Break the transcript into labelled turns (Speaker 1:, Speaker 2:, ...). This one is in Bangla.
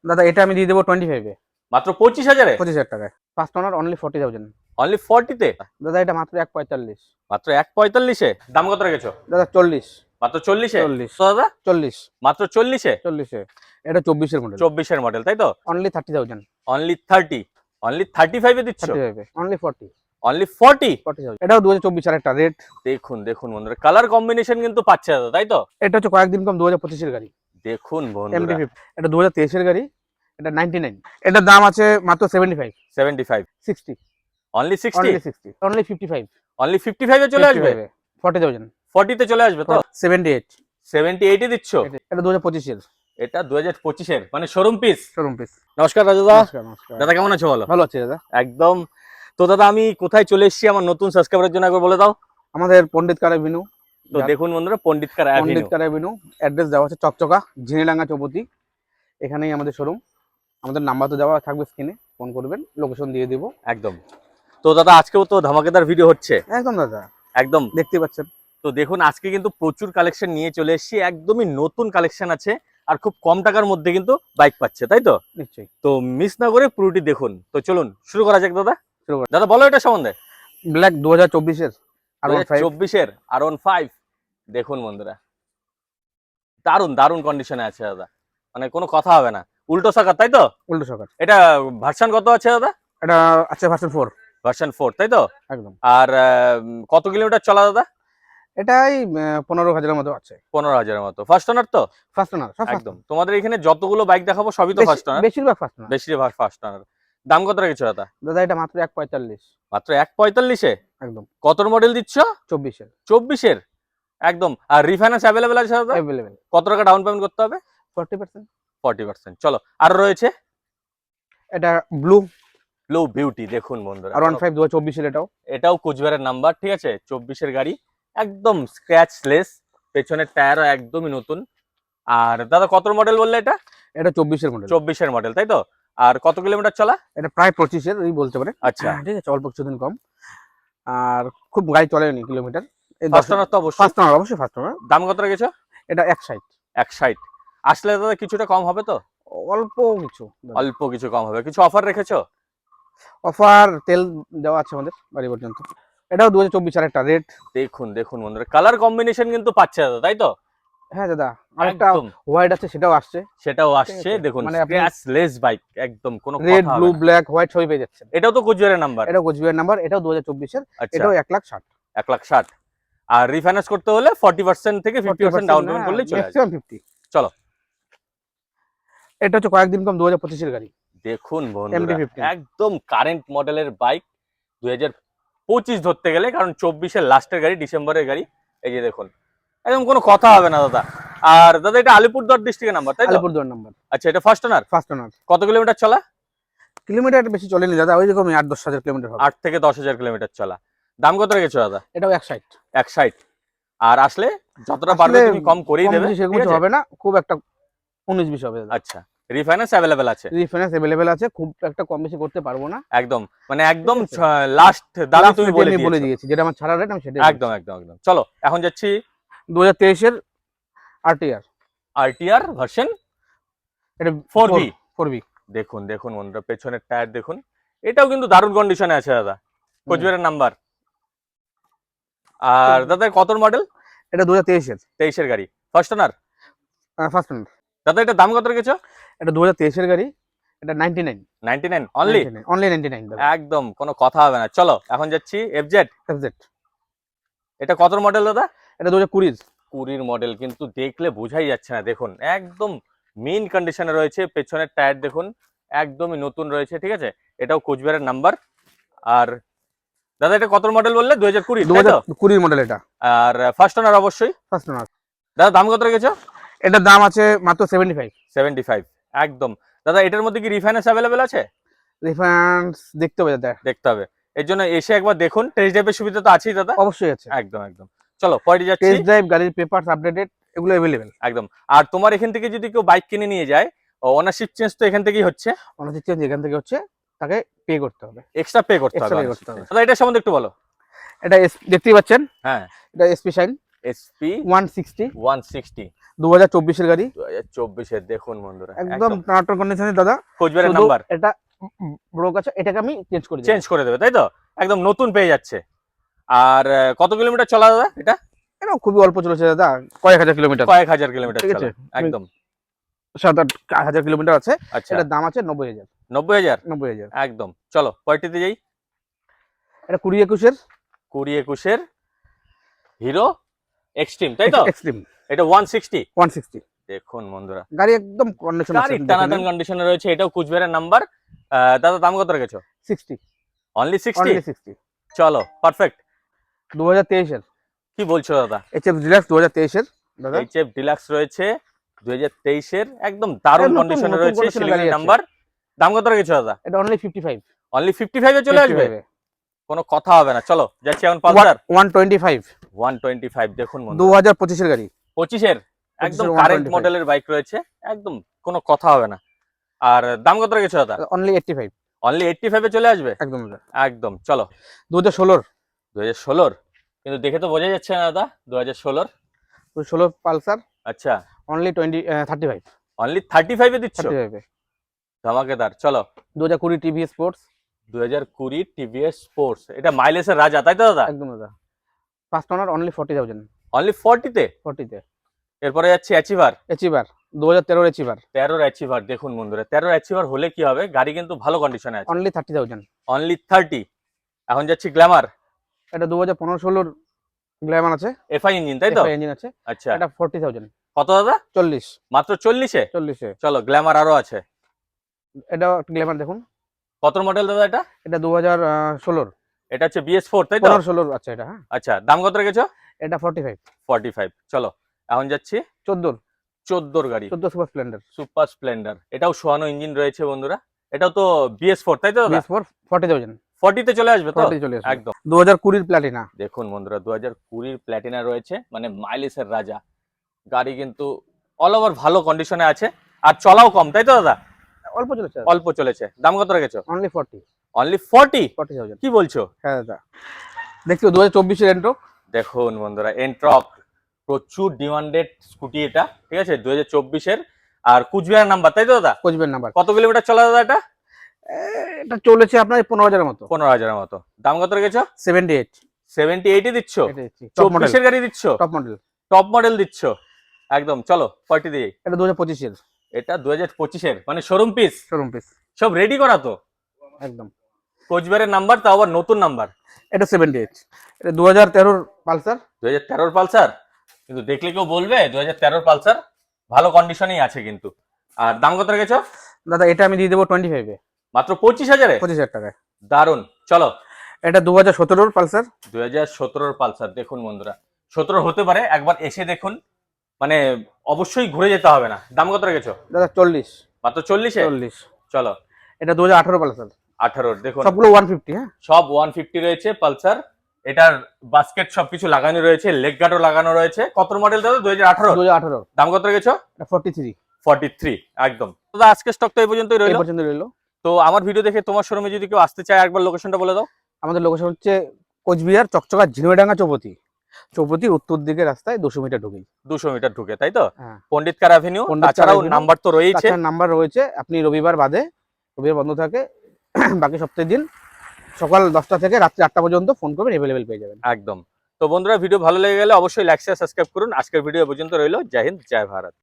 Speaker 1: দাদা এটা আমি দিয়ে দেবো 25 এ।
Speaker 2: মাত্র 25,000-এ?
Speaker 1: 25,000 টাকায় ফার্স্ট ওনার অনলি 40,000।
Speaker 2: অনলি 40-তে?
Speaker 1: দাদা এটা মাত্র 145।
Speaker 2: মাত্র 145-এ? দাম কত রেখেছো?
Speaker 1: দাদা 40।
Speaker 2: মাত্র 40-এ?
Speaker 1: 40
Speaker 2: তো দাদা
Speaker 1: 40
Speaker 2: মাত্র 40-এ?
Speaker 1: 40-এ। এটা 24-এর মডেল।
Speaker 2: 24-এর মডেল, তাই তো?
Speaker 1: অনলি 30,000।
Speaker 2: অনলি 30? অনলি 35-এ দিচ্ছ?
Speaker 1: 35 অনলি 40।
Speaker 2: অনলি 40?
Speaker 1: 40,000। এটাও 2024 আর একটা রেট।
Speaker 2: দেখুন দেখুন বন্ধুরা, কালার কম্বিনেশন কিন্তু পাচ্ছে দাদা, তাই তো?
Speaker 1: এটা হচ্ছে কয়েকদিন কম 2025-এর গাড়ি।
Speaker 2: দেখুন
Speaker 1: এমটি
Speaker 2: বন্ধুরা,
Speaker 1: 50। এটা 2023-এর গাড়ি। এটা 99। এটার দাম আছে মাত্র 75।
Speaker 2: 75?
Speaker 1: 60।
Speaker 2: অনলি 60?
Speaker 1: অনলি 60। অনলি 55।
Speaker 2: অনলি 55-এ চলে আসবে?
Speaker 1: 55 40,000।
Speaker 2: 40-তে চলে আসবে তো?
Speaker 1: 78।
Speaker 2: 78-এ দিচ্ছ?
Speaker 1: এটা 2025-এর
Speaker 2: এটা 2025-এর, মানে শোরুম পিস।
Speaker 1: Showroom piece.
Speaker 2: নমস্কার রাজুদা।
Speaker 1: নমস্কার নমস্কার।
Speaker 2: দাদা কেমন আছো? বলো।
Speaker 1: ভালো আছে দাদা।
Speaker 2: একদম। তো দাদা আমি কোথায় চলে এসেছি আমার নতুন সাবস্ক্রাইবারের জন্য একবার বলে দাও।
Speaker 1: আমাদের পণ্ডিত কার এভিনিউ।
Speaker 2: তো দেখুন বন্ধুরা, পণ্ডিত কার
Speaker 1: পণ্ডিত
Speaker 2: অ্যাভিনিউ।
Speaker 1: কার এভিনিউ অ্যাড্রেস দেওয়া আছে চকচকা ঝিনিডাঙ্গা চৌপতি। এখানেই আমাদের শোরুম। আমাদের নাম্বার তো দেওয়া থাকবে স্ক্রিনে, ফোন করবেন, লোকেশন দিয়ে দিব।
Speaker 2: একদম। তো দাদা আজকেও তো ধামাকেদার ভিডিও হচ্ছে।
Speaker 1: একদম দাদা,
Speaker 2: একদম
Speaker 1: দেখতে পাচ্ছেন।
Speaker 2: তো দেখুন আজকে কিন্তু প্রচুর কালেকশন নিয়ে চলে এসেছি, একদমই নতুন কালেকশন আছে আর খুব কম টাকার মধ্যে কিন্তু বাইক পাচ্ছে, তাই তো?
Speaker 1: নিশ্চয়ই।
Speaker 2: তো মিস না করে পুরোটি দেখুন। তো চলুন শুরু করা যাক দাদা।
Speaker 1: শুরু করি।
Speaker 2: দাদা বলো এটা সম্বন্ধে।
Speaker 1: ব্ল্যাক 2024-এর R15।
Speaker 2: 2024-এর R15। দেখুন বন্ধুরা, দারুন দারুন কন্ডিশনে আছে দাদা, মানে কোনো কথা হবে না। উল্টো চাকার, তাই তো?
Speaker 1: উল্টো সকার।
Speaker 2: এটা ভার্সন কত আছে দাদা?
Speaker 1: এটা আছে ভার্সন 4।
Speaker 2: ভার্সন 4, তাই তো?
Speaker 1: একদম।
Speaker 2: আর কত কিলোমিটার চলা দাদা?
Speaker 1: এটাই 15,000-এর মতো আছে।
Speaker 2: 15,000-এর মতো। ফার্স্ট ওনার তো?
Speaker 1: ফার্স্ট ওনার, সব
Speaker 2: একদম। তোমাদের এখানে যতগুলো বাইক দেখাবো সবই তো ফার্স্ট ওনার?
Speaker 1: বেশিরভাগ ফার্স্ট ওনার।
Speaker 2: বেশিরভাগ ফার্স্ট ওনার। দাম কত রেখেছো দাদা?
Speaker 1: দাদা এটা মাত্র 145।
Speaker 2: মাত্র 145-এ?
Speaker 1: একদম।
Speaker 2: কতর মডেল দিচ্ছ?
Speaker 1: 24-এর
Speaker 2: 24-এর? একদম। আর রিফাইন্যান্স অ্যাভেলেবেল আছে দাদা?
Speaker 1: अवेलेबल।
Speaker 2: কত টাকা ডাউন পেমেন্ট করতে হবে?
Speaker 1: 40%।
Speaker 2: 40%। চলো, আর রয়েছে
Speaker 1: এটা ব্লু
Speaker 2: ব্লু বিউটি। দেখুন বন্ধুরা,
Speaker 1: R15 2024-এর এটাও।
Speaker 2: এটাও কোচবিহারের নাম্বার, ঠিক আছে? 24-এর গাড়ি, একদম স্ক্র্যাচলেস, পেছনের টায়ারও একদমই নতুন। আর দাদা কত মডেল বললে এটা?
Speaker 1: এটা 24-এর মডেল।
Speaker 2: 24-এর মডেল, তাই তো? আর কত কিলোমিটার চলা?
Speaker 1: এটা প্রায় 25-এর এই বলতে পারে।
Speaker 2: আচ্ছা।
Speaker 1: ঠিক আছে, অল্প কিছুদিন কম। আর খুব গাড়ি চলেনি কিলোমিটার। এই
Speaker 2: ফার্স্ট ওনার তো অবশ্যই।
Speaker 1: ফার্স্ট ওনার, অবশ্যই ফার্স্ট ওনার।
Speaker 2: দাম কত রেখেছো?
Speaker 1: এটা 160।
Speaker 2: 160? আসলে দাদা কিছুটা কম হবে তো?
Speaker 1: অল্প কিছু।
Speaker 2: অল্প কিছু কম হবে। কিছু অফার রেখেছো?
Speaker 1: অফার তেল দেওয়া আছে আমাদের বাড়ি পর্যন্ত। এটাও 2024 আর একটা রেট।
Speaker 2: দেখুন দেখুন বন্ধুরা, কালার কম্বিনেশন কিন্তু পাচ্ছে দাদা, তাই তো?
Speaker 1: হ্যাঁ দাদা, আরেকটা
Speaker 2: একদম।
Speaker 1: হোয়াইট আছে, সেটাও আসছে।
Speaker 2: সেটাও
Speaker 1: ঠিক
Speaker 2: আসছে।
Speaker 1: আছে,
Speaker 2: দেখুন
Speaker 1: মানে আপনি
Speaker 2: স্ক্র্যাচলেস বাইক, একদম কোনো
Speaker 1: রেড,
Speaker 2: কথা
Speaker 1: ব্লু,
Speaker 2: হবে না।
Speaker 1: ব্ল্যাক, হোয়াইট সবই পেয়ে যাচ্ছেন।
Speaker 2: এটাও তো কোচবিহারের নাম্বার?
Speaker 1: এটাও কোচবিহার নাম্বার। এটাও 2024-এর।
Speaker 2: আচ্ছা।
Speaker 1: এটাও 1,60,000।
Speaker 2: 1,60,000। আর রিফাইন্যান্স করতে হলে 40% থেকে 50% ডাউন পেমেন্ট করলেই চলে আসবে।
Speaker 1: ম্যাক্সিমাম 50।
Speaker 2: চলো।
Speaker 1: এটা হচ্ছে কয়েকদিন কম 2025-এর গাড়ি।
Speaker 2: দেখুন বন্ধুরা,
Speaker 1: MT-15।
Speaker 2: একদম কারেন্ট মডেলের বাইক, 2025 ধরতে গেলে, কারণ 24-এর লাস্টের গাড়ি, ডিসেম্বরের গাড়ি। এই যে দেখুন, একদম কোনো কথা হবে না দাদা। আর দাদা এটা আলিপুরদুয়ার ডিস্ট্রিক্টের নাম্বার, তাই তো?
Speaker 1: আলিপুরদুয়ার নাম্বার।
Speaker 2: আচ্ছা, এটা ফার্স্ট ওনার?
Speaker 1: First owner.
Speaker 2: কত কিলোমিটার চলা?
Speaker 1: কিলোমিটার বেশি চলেনি দাদা, ওই রকমই 8-10 হাজার কিলোমিটার হবে।
Speaker 2: 8 থেকে 10,000 কিলোমিটার চলা। দাম কত রেখেছো দাদা?
Speaker 1: এটাও 160।
Speaker 2: 160? আর আসলে যতটা পারবে তুমি কম করেই দেবে,
Speaker 1: সেরকম
Speaker 2: ঠিক
Speaker 1: কিছু
Speaker 2: আছে?
Speaker 1: হবে না, খুব একটা 19-20 হবে দাদা।
Speaker 2: আচ্ছা। রিফাইন্যান্স অ্যাভেলেবেল আছে?
Speaker 1: রিফাইন্যান্স अवेलेबल আছে, খুব একটা কম বেশি করতে পারবো না।
Speaker 2: একদম, মানে একদম
Speaker 1: ঠিক আছে।
Speaker 2: লাস্ট দামে তুমি বলে
Speaker 1: আমি বলে
Speaker 2: দিয়েছো।
Speaker 1: দিয়েছি, যেটা আমার ছাড়া রেট আমি সেটাই
Speaker 2: একদম একদম একদম। চলো এখন যাচ্ছি
Speaker 1: 2023-এর RTR।
Speaker 2: আরটিআর ভার্সন
Speaker 1: এটা
Speaker 2: 4V।
Speaker 1: 4V।
Speaker 2: দেখুন দেখুন বন্ধুরা, পেছনের টায়ার দেখুন, এটাও কিন্তু দারুণ কন্ডিশনে আছে দাদা, কোচবিহারের নাম্বার। আর দাদা কত মডেল?
Speaker 1: এটা 2023-এর।
Speaker 2: 23-এর গাড়ি, ফার্স্ট ওনার?
Speaker 1: First owner.
Speaker 2: দাদা এটা দাম কত রেখেছো?
Speaker 1: এটা 2023-এর গাড়ি। এটা 99।
Speaker 2: 99 অনলি?
Speaker 1: অনলি 99 দাদা।
Speaker 2: একদম কোনো কথা হবে না। চলো এখন যাচ্ছি এফজেড।
Speaker 1: FZ।
Speaker 2: এটা কত মডেল দাদা?
Speaker 1: এটা 2020।
Speaker 2: 20 মডেল, কিন্তু দেখলে বোঝাই যাচ্ছে না। দেখুন একদম মেইন কন্ডিশনে রয়েছে, পেছনের টায়ার দেখুন একদমই নতুন রয়েছে, ঠিক আছে? এটাও কোচবিহারের নাম্বার। আর দাদা এটা কত মডেল বললে? 2020?
Speaker 1: 2020 মডেল এটা।
Speaker 2: আর ফার্স্ট ওনার অবশ্যই।
Speaker 1: First owner.
Speaker 2: দাদা দাম কত রেখেছো?
Speaker 1: এটার দাম আছে মাত্র 75।
Speaker 2: 75? একদম। দাদা এটার মধ্যে কি রিফাইন্যান্স অ্যাভেলেবেল আছে?
Speaker 1: রেফারেন্স দেখতে হবে দাদা।
Speaker 2: দেখতে হবে, এর জন্য এসে একবার দেখুন। টেস্ট ড্রাইভের সুবিধা তো আছেই দাদা?
Speaker 1: অবশ্যই আছে।
Speaker 2: একদম একদম। চলো পরে যাচ্ছি।
Speaker 1: টেস্ট ড্রাইভ, গাড়ির পেপারস আপডেটেড, এগুলো अवेलेबल।
Speaker 2: একদম। আর তোমার এখান থেকে যদি কেউ বাইক কিনে নিয়ে যায়, ওনারশিপ চেঞ্জ তো এখান থেকেই হচ্ছে?
Speaker 1: অনার্স চেঞ্জ এখান থেকে হচ্ছে, তাকে পে করতে হবে,
Speaker 2: এক্সট্রা পে করতে
Speaker 1: এক্সট্রা
Speaker 2: হবে।
Speaker 1: পে করতে হবে।
Speaker 2: দাদা এটা সম্বন্ধে একটু বলো।
Speaker 1: এটা দেখতেই পাচ্ছেন,
Speaker 2: হ্যাঁ।
Speaker 1: এটা এসপি শাইন।
Speaker 2: এসপি
Speaker 1: 160
Speaker 2: 160
Speaker 1: 2024 গাড়ি,
Speaker 2: 2024 দেখুন বন্ধুরা
Speaker 1: একদম টানাটার কন্ডিশনে দাদা।
Speaker 2: কোচবিহারের
Speaker 1: শুধু
Speaker 2: নাম্বার
Speaker 1: এটা ব্রোক আছে, এটাকে আমি
Speaker 2: চেঞ্জ করে দেবে তাই তো, একদম নতুন পেয়ে যাচ্ছে। আর কত কিলোমিটার চলা দাদা এটা?
Speaker 1: এটা খুবই অল্প চলেছে দাদা, কয়েক হাজার কিলোমিটার,
Speaker 2: কয়েক হাজার কিলোমিটার
Speaker 1: ঠিক
Speaker 2: চলা,
Speaker 1: আছে,
Speaker 2: একদম
Speaker 1: 7-8 হাজার কিলোমিটার আছে।
Speaker 2: আচ্ছা
Speaker 1: এটার দাম আছে 90,000।
Speaker 2: 90,000 একদম। চলো পরেরটিতে যাই।
Speaker 1: এটা 20-21-এর
Speaker 2: 20-21-এর হিরো এক্সট্রিম তাই তো,
Speaker 1: এক্সট্রিম
Speaker 2: এটা 160
Speaker 1: 160।
Speaker 2: দেখুন বন্ধুরা,
Speaker 1: গাড়ি একদম কন্ডিশন আছে,
Speaker 2: গাড়ি টানাটান কন্ডিশনে রয়েছে, এটাও কুচবিহারের নাম্বার। দাদা দাম কত রেখেছো?
Speaker 1: 60
Speaker 2: অনলি 60।
Speaker 1: অনলি 60।
Speaker 2: চলো পারফেক্ট।
Speaker 1: 2023-এর
Speaker 2: কি বলছো দাদা?
Speaker 1: এইচএফ ডিলাক্স 2023-এর দাদা,
Speaker 2: এইচএফ ডিলাক্স রয়েছে 2023-এর, একদম দারুণ
Speaker 1: নতুন
Speaker 2: কন্ডিশনে রয়েছে,
Speaker 1: condition এর গাড়ি
Speaker 2: শিলিগুড়ির
Speaker 1: আছে।
Speaker 2: নাম্বার। দাম কত রেখেছো দাদা?
Speaker 1: এটা অনলি 55।
Speaker 2: অনলি 55 এ চলে আসবে,
Speaker 1: 55 এ।
Speaker 2: কোনো কথা হবে না। চলো যাচ্ছি এখন পালসার
Speaker 1: 125
Speaker 2: 125 দেখুন বন্ধু,
Speaker 1: 2025-এর গাড়ি,
Speaker 2: 25-এর একদম
Speaker 1: 25-এর
Speaker 2: কারেন্ট
Speaker 1: 125
Speaker 2: মডেলের বাইক রয়েছে, একদম কোনো কথা হবে না। আর দাম কত রেখেছো দাদা?
Speaker 1: অনলি 85
Speaker 2: অনলি 85 এ চলে আসবে,
Speaker 1: একদম দাদা।
Speaker 2: একদম। চলো
Speaker 1: 2016-র
Speaker 2: 2016-র, কিন্তু দেখে তো বোঝা যাচ্ছে না দাদা 2016-র।
Speaker 1: 2016 পালসার
Speaker 2: আচ্ছা
Speaker 1: অনলি 35
Speaker 2: অনলি 35 এ দিচ্ছ,
Speaker 1: 35 এ।
Speaker 2: ধামাকেদার। চলো
Speaker 1: 2020 টিভিএস স্পোর্টস
Speaker 2: 2020 টিভিএস স্পোর্টস, এটা মাইলেজের রাজা তাই তো দাদা?
Speaker 1: একদম দাদা। ফার্স্ট ওনার অনলি 40,000,
Speaker 2: অনলি 40 তে।
Speaker 1: 40-তে।
Speaker 2: এরপরে যাচ্ছে অ্যাচিভার
Speaker 1: অ্যাচিভার 2013-র অ্যাচিভার
Speaker 2: 13-র অ্যাচিভার দেখুন বন্ধুরা, 13-র অ্যাচিভার হলে কি হবে, গাড়ি কিন্তু ভালো কন্ডিশনে আছে,
Speaker 1: অনলি 30,000।
Speaker 2: অনলি 30। এখন যাচ্ছি গ্ল্যামার,
Speaker 1: এটা 2015-16-র গ্ল্যামার আছে,
Speaker 2: এফআই ইঞ্জিন তাই তো?
Speaker 1: ইঞ্জিন আছে।
Speaker 2: আচ্ছা
Speaker 1: এটা 40,000।
Speaker 2: কত দাদা?
Speaker 1: 40
Speaker 2: মাত্র 40-এ।
Speaker 1: 40-এ।
Speaker 2: চলো গ্ল্যামার আরো আছে,
Speaker 1: এটা গ্ল্যামার দেখুন,
Speaker 2: কত মডেল দাদা এটা?
Speaker 1: এটা 2016-র
Speaker 2: এটা হচ্ছে BS4 তাই তো?
Speaker 1: 15-16 আছে এটা, হ্যাঁ।
Speaker 2: আচ্ছা দাম কত রেখেছো?
Speaker 1: এটা 45।
Speaker 2: 45। চলো এখন যাচ্ছি
Speaker 1: 14-র
Speaker 2: 14-র গাড়ি,
Speaker 1: 14 সুপার স্প্লেন্ডার
Speaker 2: সুপার স্প্লেন্ডার, এটাও সোয়ানো ইঞ্জিন রয়েছে বন্ধুরা, এটাও তো BS4 তাই তো দাদা?
Speaker 1: BS4 40,000।
Speaker 2: 40 তে চলে আসবে তো,
Speaker 1: 40 চলে আসবে।
Speaker 2: একদম।
Speaker 1: 2020-র প্লাটিনা
Speaker 2: দেখুন বন্ধুরা 2020-র প্ল্যাটিনা রয়েছে, মানে মাইলেজের রাজা গাড়ি, কিন্তু অল ওভার ভালো কন্ডিশনে আছে, আর চলাও কম তাই তো দাদা?
Speaker 1: অল্প চলেছে,
Speaker 2: অল্প চলেছে। দাম কত রেখেছো?
Speaker 1: অনলি 40।
Speaker 2: অনলি 40।
Speaker 1: 40,000।
Speaker 2: কি বলছো?
Speaker 1: হ্যাঁ দাদা। দেখছো 2024-এর এন্ট্রো,
Speaker 2: দেখুন বন্ধুরা এন্ট্রক, প্রচুর ডিমান্ডেড স্কুটি এটা, ঠিক আছে, 2024-এর, আর কুচবিহার নাম্বার তাই তো দাদা?
Speaker 1: কোচবেন নাম্বার।
Speaker 2: কত কিলোমিটার চলা দাদা এটা?
Speaker 1: এটা চলেছে আপনার 15,000-এর মতো।
Speaker 2: 15,000-এর মতো। দাম কত রেখেছো?
Speaker 1: 78।
Speaker 2: 78 এ দিচ্ছ?
Speaker 1: টপ মডেল,
Speaker 2: 24-এর গাড়ি দিচ্ছ?
Speaker 1: Top model.
Speaker 2: টপ মডেল দিচ্ছ, একদম। চলো 40 দিয়ে।
Speaker 1: এটা 2025-এর
Speaker 2: এটা 2025-এর, মানে শোরুম পিস,
Speaker 1: শোরুম পিস
Speaker 2: সব রেডি করা তো,
Speaker 1: একদম।
Speaker 2: কোচবিহারের নাম্বার, তাও আবার নতুন নাম্বার।
Speaker 1: এটা 78। এটা 2013-র পালসার
Speaker 2: 2013-র পালসার, কিন্তু দেখলে কেউ বলবে 2013-র পালসার, ভালো কন্ডিশনেই আছে কিন্তু। আর দাম কত রেখেছো?
Speaker 1: দাদা এটা আমি দিয়ে দেবো 25-এ,
Speaker 2: মাত্র 25,000-এ,
Speaker 1: 25,000 টাকায়।
Speaker 2: দারুন। চলো
Speaker 1: এটা 2017-র পালসার
Speaker 2: 2017-র পালসার দেখুন বন্ধুরা, 17 হতে পারে, একবার এসে দেখুন, মানে অবশ্যই ঘুরে যেতে হবে না। দাম কত রেখেছো?
Speaker 1: দাদা 40।
Speaker 2: মাত্র 40-এ।
Speaker 1: 40।
Speaker 2: চলো
Speaker 1: এটা 2018 পালসার
Speaker 2: 18-র দেখুন,
Speaker 1: সবগুলো 150, হ্যাঁ
Speaker 2: সব 150 রয়েছে পালসার, এটার বাস্কেট সবকিছু লাগানো রয়েছে, লেগ গার্ডও লাগানো রয়েছে। কত মডেল দাদা? 2018।
Speaker 1: 2018।
Speaker 2: দাম কত রেখেছো?
Speaker 1: এটা 43।
Speaker 2: 43 একদম। দাদা আজকে স্টক তো এই পর্যন্তই
Speaker 1: এই
Speaker 2: রইলো।
Speaker 1: পর্যন্ত রইলো।
Speaker 2: তো আমার ভিডিও দেখে তোমার শোরুমে যদি কেউ আসতে চায়, একবার লোকেশনটা বলে দাও।
Speaker 1: আমাদের লোকেশন হচ্ছে কোচবিহার চকচকা ঝিনুইডাঙ্গা চৌপতি উত্তর দিকে রাস্তায় 200 মিটার ঢুকেই।
Speaker 2: 200 মিটার ঢুকে তাই তো?
Speaker 1: হ্যাঁ।
Speaker 2: পণ্ডিতকার অ্যাভিনিউ,
Speaker 1: পণ্ডিতকার
Speaker 2: তাছাড়াও
Speaker 1: avenue,
Speaker 2: নাম্বার তো রয়েছে,
Speaker 1: তাছাড়া নাম্বার রয়েছে। আপনি রবিবার বাদে, রবিবার বন্ধ থাকে, বাকি সপ্তাহের দিন সকাল 10টা থেকে রাত্রি 8টা পর্যন্ত ফোন করবেন, অ্যাভেলেবেল পেয়ে যাবেন।
Speaker 2: একদম। তো বন্ধুরা ভিডিও ভালো লেগে গেলে অবশ্যই লাইক শেয়ার সাবস্ক্রাইব করুন। আজকের ভিডিও পর্যন্ত রইলো। জয় হিন্দ, জয় ভারত।